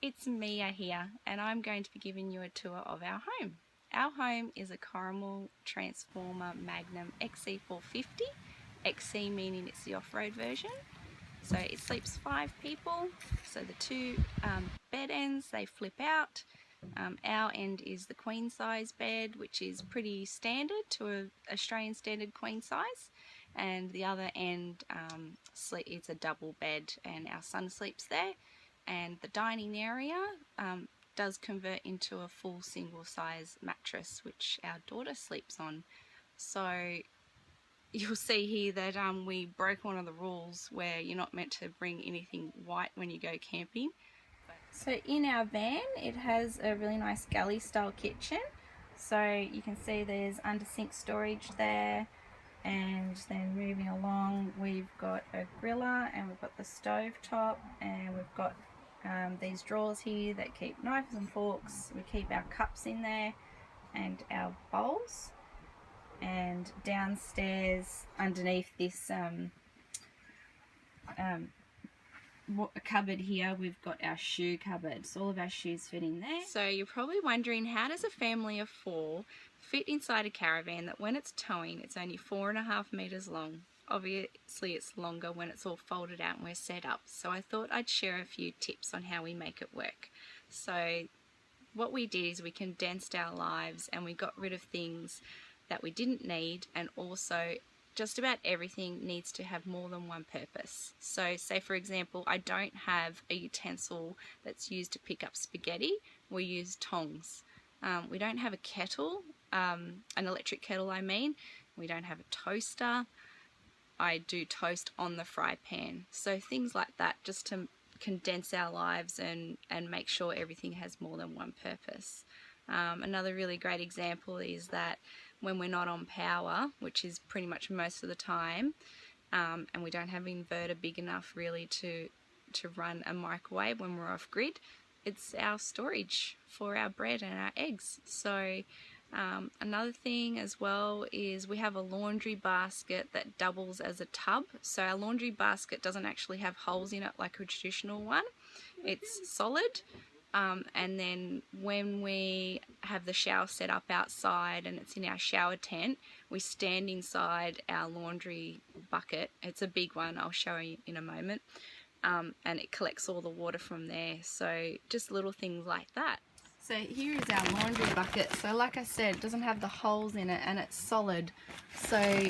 It's Mia here, and I'm going to be giving you a tour of our home. Our home is a Caravan Transformer Magnum XC450, XC meaning it's the off-road version. So it sleeps 5 people, so the two bed ends, they flip out. Our end is the queen size bed, which is pretty standard to an Australian standard queen size, and the other end it's a double bed and our son sleeps there. And the dining area does convert into a full single size mattress, which our daughter sleeps on. So you'll see here that we broke one of the rules where you're not meant to bring anything white when you go camping. So in our van it has a really nice galley style kitchen. So you can see there's under sink storage there, and then moving along we've got a griller and we've got the stove top, and we've got these drawers here that keep knives and forks. We keep our cups in there and our bowls. And downstairs underneath this cupboard here we've got our shoe cupboard, so all of our shoes fit in there. So you're probably wondering, how does a family of 4 fit inside a caravan that when it's towing it's only 4.5 meters long? Obviously it's longer when it's all folded out and we're set up, so I thought I'd share a few tips on how we make it work. So what we did is we condensed our lives and we got rid of things that we didn't need, and also just about everything needs to have more than one purpose. So say for example, I don't have a utensil that's used to pick up spaghetti, we use tongs. We don't have a kettle, an electric kettle I mean. We don't have a toaster. I do toast on the fry pan. So things like that, just to condense our lives and make sure everything has more than one purpose. Another really great example is that when we're not on power, which is pretty much most of the time, and we don't have an inverter big enough really to run a microwave when we're off grid, it's our storage for our bread and our eggs. So another thing as well is we have a laundry basket that doubles as a tub. So our laundry basket doesn't actually have holes in it like a traditional one. It's solid. And then when we have the shower set up outside and it's in our shower tent, we stand inside our laundry bucket. It's a big one, I'll show you in a moment. And it collects all the water from there. So just little things like that. So here is our laundry bucket. So like I said, it doesn't have the holes in it and it's solid. So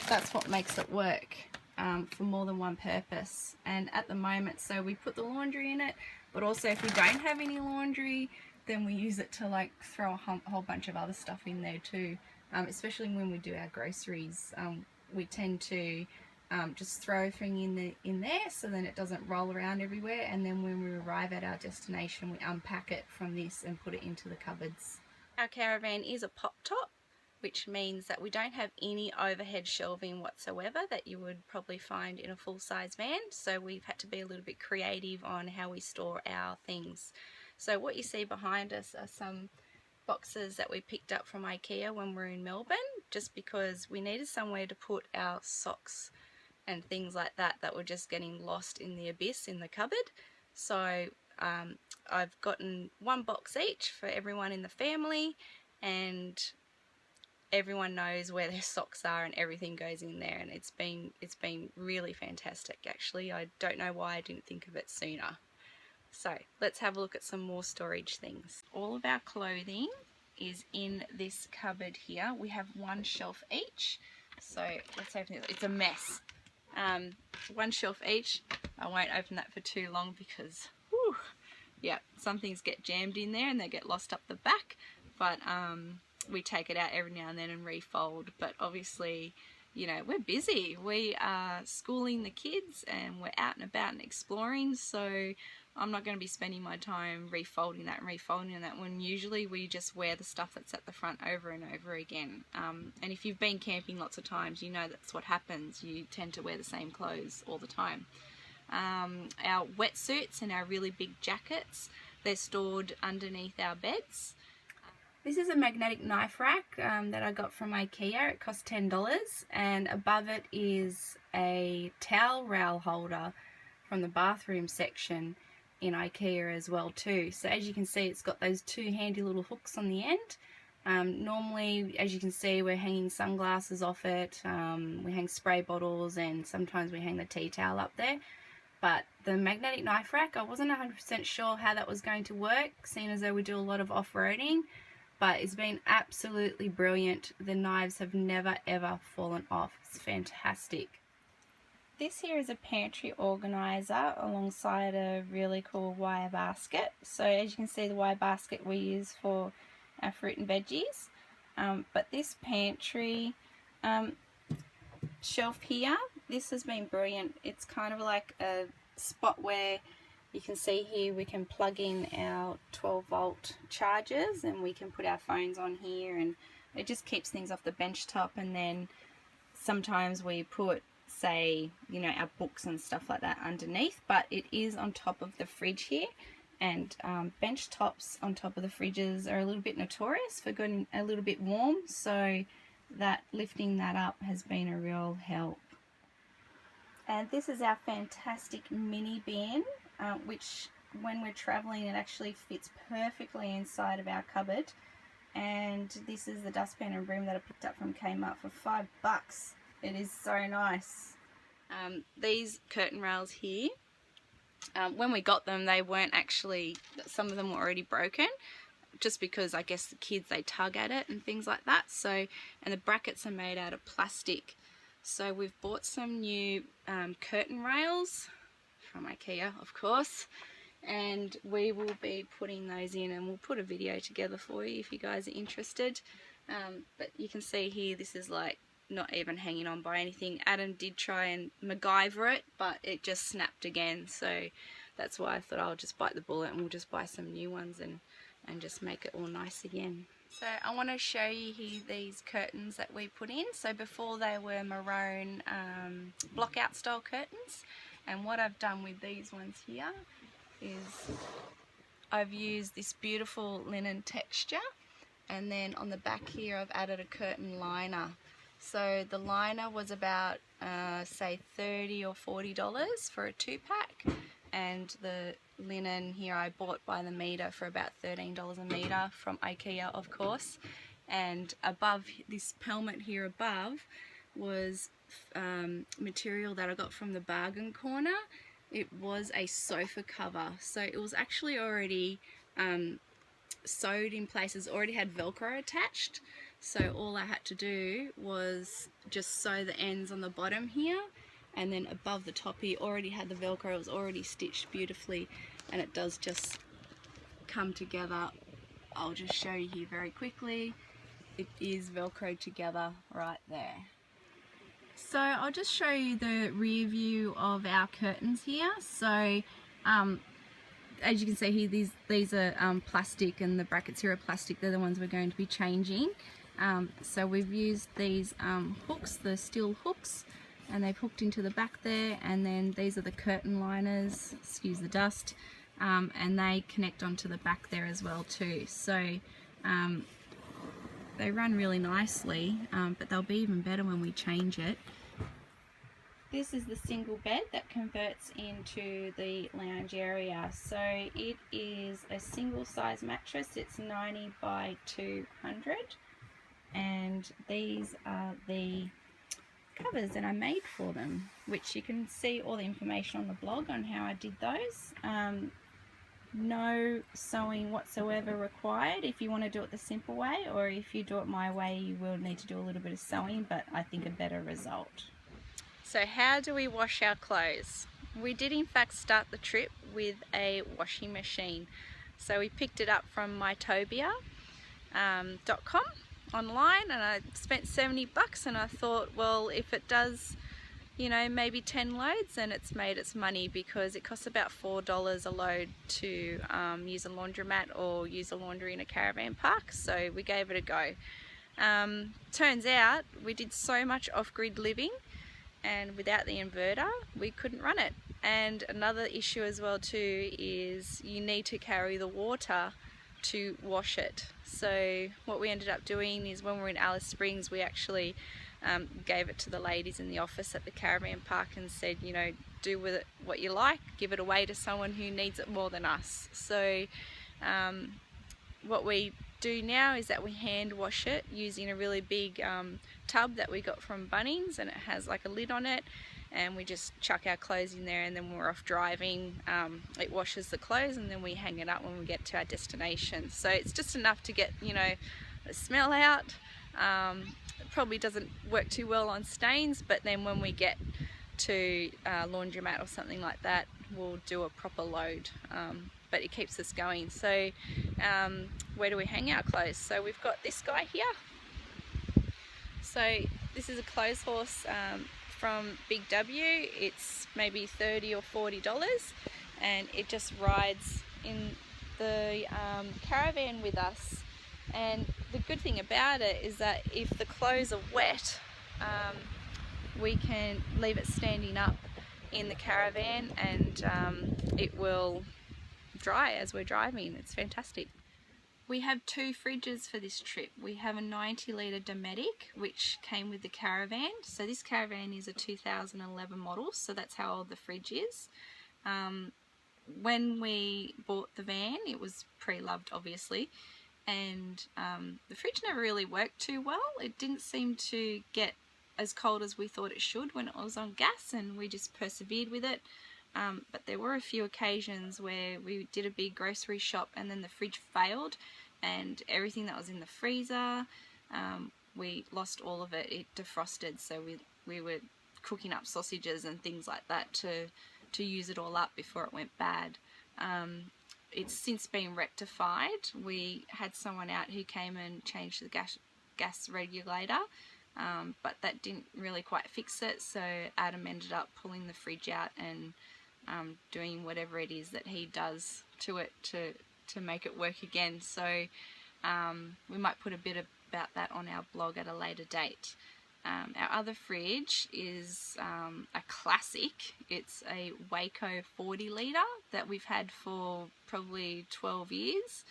that's what makes it work for more than one purpose. And at the moment, so we put the laundry in it, but also if we don't have any laundry, then we use it to like throw a whole bunch of other stuff in there too. Especially when we do our groceries, we tend to just throw everything in there so then it doesn't roll around everywhere, and then when we arrive at our destination we unpack it from this and put it into the cupboards. Our caravan is a pop top, which means that we don't have any overhead shelving whatsoever that you would probably find in a full-size van, so we've had to be a little bit creative on how we store our things. So what you see behind us are some boxes that we picked up from IKEA when we were in Melbourne, just because we needed somewhere to put our socks and things like that were just getting lost in the abyss in the cupboard. So I've gotten 1 box each for everyone in the family, and everyone knows where their socks are and everything goes in there, and it's been really fantastic actually. I don't know why I didn't think of it sooner. So let's have a look at some more storage things. All of our clothing is in this cupboard here. We have 1 shelf each, so let's open it. It's a mess. 1 shelf each. I won't open that for too long because whew, yeah, some things get jammed in there and they get lost up the back, but we take it out every now and then and refold. But obviously, you know, we're busy. We are schooling the kids and we're out and about and exploring, so I'm not going to be spending my time refolding that and refolding that, when usually we just wear the stuff that's at the front over and over again. And if you've been camping lots of times, you know that's what happens. You tend to wear the same clothes all the time. Our wetsuits and our really big jackets, they're stored underneath our beds. This is a magnetic knife rack that I got from IKEA. It cost $10, and above it is a towel rail holder from the bathroom section. in IKEA as well too. So as you can see, it's got those two handy little hooks on the end. Normally, as you can see, we're hanging sunglasses off it, we hang spray bottles, and sometimes we hang the tea towel up there. But the magnetic knife rack, I wasn't 100% sure how that was going to work, seeing as though we do a lot of off-roading, but it's been absolutely brilliant. The knives have never ever fallen off. It's fantastic. This here is a pantry organizer alongside a really cool wire basket. So as you can see, the wire basket we use for our fruit and veggies. But this pantry shelf here, this has been brilliant. It's kind of like a spot where you can see here we can plug in our 12-volt chargers, and we can put our phones on here, and it just keeps things off the bench top. And then sometimes we put, say, you know, our books and stuff like that underneath, but it is on top of the fridge here. And bench tops on top of the fridges are a little bit notorious for getting a little bit warm, so that lifting that up has been a real help. And this is our fantastic mini bin, which when we're traveling, it actually fits perfectly inside of our cupboard. And this is the dustpan and broom that I picked up from Kmart for $5. It is so nice. These curtain rails here, when we got them, they weren't actually, some of them were already broken, just because I guess the kids, they tug at it and things like that. So, and the brackets are made out of plastic. So we've bought some new curtain rails from IKEA, of course, and we will be putting those in, and we'll put a video together for you if you guys are interested. But you can see here, this is like not even hanging on by anything. Adam did try and MacGyver it, but it just snapped again, so that's why I thought I'll just bite the bullet and we'll just buy some new ones and just make it all nice again. So I want to show you here these curtains that we put in. So before they were maroon block out style curtains, and what I've done with these ones here is I've used this beautiful linen texture, and then on the back here I've added a curtain liner. So the liner was about say $30 or $40 for a 2-pack, and the linen here I bought by the metre for about $13 a metre from IKEA, of course. And above, this pelmet here above was material that I got from the bargain corner. It was a sofa cover, so it was actually already sewed in places, already had Velcro attached. So all I had to do was just sew the ends on the bottom here, and then above the top here already had the Velcro. It was already stitched beautifully, and it does just come together. I'll just show you here very quickly. It is Velcroed together right there. So I'll just show you the rear view of our curtains here. So as you can see here, these are plastic, and the brackets here are plastic. They're the ones we're going to be changing. So we've used these hooks, the steel hooks, and they've hooked into the back there, and then these are the curtain liners, excuse the dust, and they connect onto the back there as well too. So they run really nicely, but they'll be even better when we change it. This is the single bed that converts into the lounge area. So it is a single size mattress. It's 90 by 200, and these are the covers that I made for them, which you can see all the information on the blog on how I did those. No sewing whatsoever required if you want to do it the simple way, or if you do it my way, you will need to do a little bit of sewing, but I think a better result. So how do we wash our clothes? We did in fact start the trip with a washing machine. So we picked it up from mytobia.com online, and I spent $70, and I thought, well, if it does, you know, maybe 10 loads, then it's made its money, because it costs about $4 a load to use a laundromat or use a laundry in a caravan park. So we gave it a go. Turns out we did so much off-grid living, and without the inverter we couldn't run it. And another issue as well too is you need to carry the water to wash it. So what we ended up doing is, when we were in Alice Springs, we actually gave it to the ladies in the office at the caravan park and said, you know, do with it what you like, give it away to someone who needs it more than us. So what we do now is that we hand wash it using a really big tub that we got from Bunnings, and it has like a lid on it, and we just chuck our clothes in there, and then when we're off driving it washes the clothes, and then we hang it up when we get to our destination. So it's just enough to get, you know, the smell out. It probably doesn't work too well on stains, but then when we get to laundromat or something like that, we'll do a proper load. But it keeps us going. So where do we hang our clothes? So we've got this guy here. So this is a clothes horse from Big W. It's maybe $30 or $40, and it just rides in the caravan with us. And the good thing about it is that if the clothes are wet, we can leave it standing up in the caravan, and it will dry as we're driving. It's fantastic. We have two fridges for this trip. We have a 90-litre Dometic, which came with the caravan. So this caravan is a 2011 model, so that's how old the fridge is. When we bought the van, it was pre-loved obviously, and the fridge never really worked too well. It didn't seem to get as cold as we thought it should when it was on gas, and we just persevered with it. But there were a few occasions where we did a big grocery shop and then the fridge failed, and everything that was in the freezer, we lost all of it. It defrosted, so we were cooking up sausages and things like that to use it all up before it went bad. It's since been rectified. We had someone out who came and changed the gas regulator, but that didn't really quite fix it, so Adam ended up pulling the fridge out and doing whatever it is that he does to it to make it work again. So we might put a bit about that on our blog at a later date. Our other fridge is a classic. It's a Waco 40-litre that we've had for probably 12 years.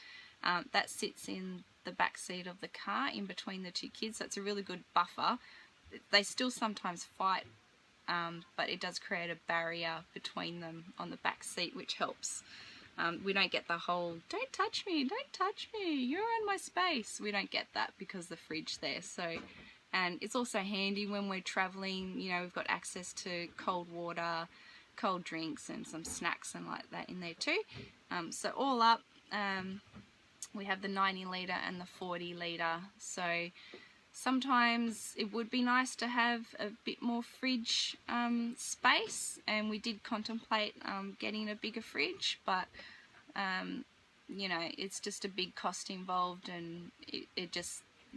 That sits in the back seat of the car in between the two kids. That's a really good buffer. They still sometimes fight, but it does create a barrier between them on the back seat, which helps. We don't get the whole, don't touch me, you're in my space. We don't get that because the fridge there. So, and it's also handy when we're traveling, you know, we've got access to cold water, cold drinks and some snacks and like that in there too. So all up, we have the 90-litre and the 40-litre. So sometimes it would be nice to have a bit more fridge space, and we did contemplate getting a bigger fridge, but you know, it's just a big cost involved, and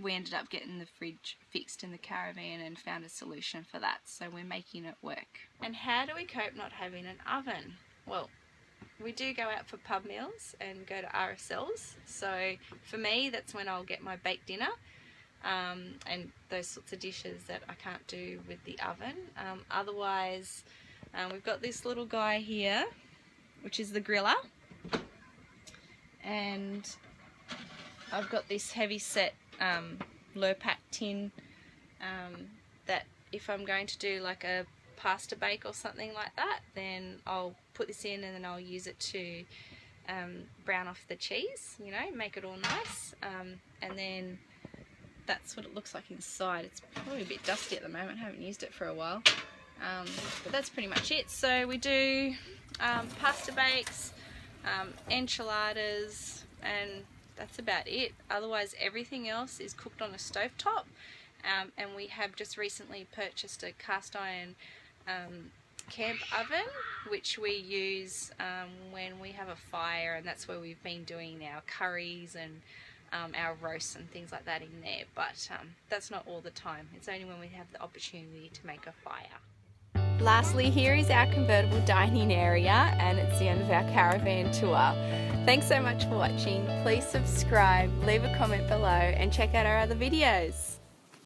we ended up getting the fridge fixed in the caravan and found a solution for that, so we're making it work. And how do we cope not having an oven? Well, we do go out for pub meals and go to RSLs, so for me that's when I'll get my baked dinner. And those sorts of dishes that I can't do with the oven. Otherwise, we've got this little guy here, which is the griller, and I've got this heavy set Lurpak tin that if I'm going to do like a pasta bake or something like that, then I'll put this in and then I'll use it to brown off the cheese, you know, make it all nice, and then that's what it looks like inside. It's probably a bit dusty at the moment, I haven't used it for a while, but that's pretty much it. So we do pasta bakes, enchiladas, and that's about it. Otherwise everything else is cooked on a stovetop, and we have just recently purchased a cast iron camp oven, which we use when we have a fire, and that's where we've been doing our curries and our roasts and things like that in there, but that's not all the time. It's only when we have the opportunity to make a fire. Lastly, here is our convertible dining area, and it's the end of our caravan tour. Thanks so much for watching. Please subscribe, leave a comment below, and check out our other videos.